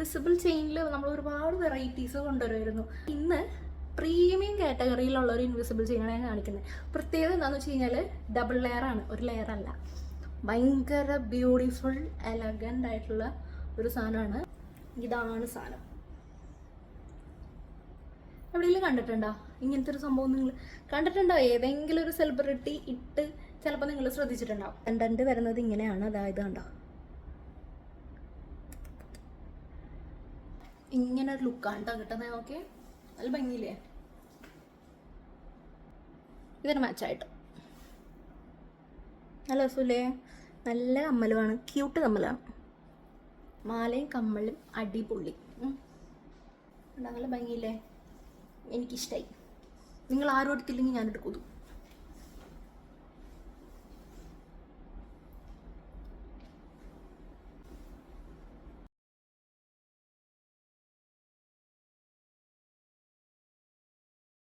Invisible ചെയിനിൽ നമ്മൾ ഒരുപാട് varieties കൊണ്ടുവരുമായിരുന്നു. ഇന്ന് പ്രീമിയം കാറ്റഗറിയിലുള്ള ഒരു ഇൻവിസിബിൾ ചെയിനാണ് ഞാൻ കാണിക്കുന്നത്. പ്രത്യേകത എന്താണെന്ന് വെച്ച് കഴിഞ്ഞാൽ ഡബിൾ ലെയർ ആണ്, ഒരു ലെയർ അല്ല. ഭയങ്കര ബ്യൂട്ടിഫുൾ എലഗൻ്റ് ആയിട്ടുള്ള ഒരു സാധനമാണ്. ഇതാണ് സാധനം. എവിടെയെങ്കിലും കണ്ടിട്ടുണ്ടോ ഇങ്ങനത്തെ ഒരു സംഭവം? നിങ്ങൾ കണ്ടിട്ടുണ്ടോ? ഏതെങ്കിലും ഒരു സെലിബ്രിറ്റി ഇട്ട് ചിലപ്പോൾ നിങ്ങൾ ശ്രദ്ധിച്ചിട്ടുണ്ടാവും. കണ്ടന്റ് വരുന്നത് ഇങ്ങനെയാണ്. അതായത് കണ്ടോ, ഇങ്ങനെ ഒരു ലുക്കാണ് കേട്ടോ കിട്ടുന്നത്. ഓക്കെ, നല്ല ഭംഗിയില്ലേ? ഇതിന് മാച്ചായിട്ട് നല്ല രസമില്ലേ? നല്ല കമ്മലുമാണ്, ക്യൂട്ട് കമ്മലാണ്. മാലയും കമ്മലും അടിപൊളി. നല്ല ഭംഗിയില്ലേ? എനിക്കിഷ്ടമായി. നിങ്ങൾ ആരും എടുത്തില്ലെങ്കിൽ ഞാൻ എടുക്കും.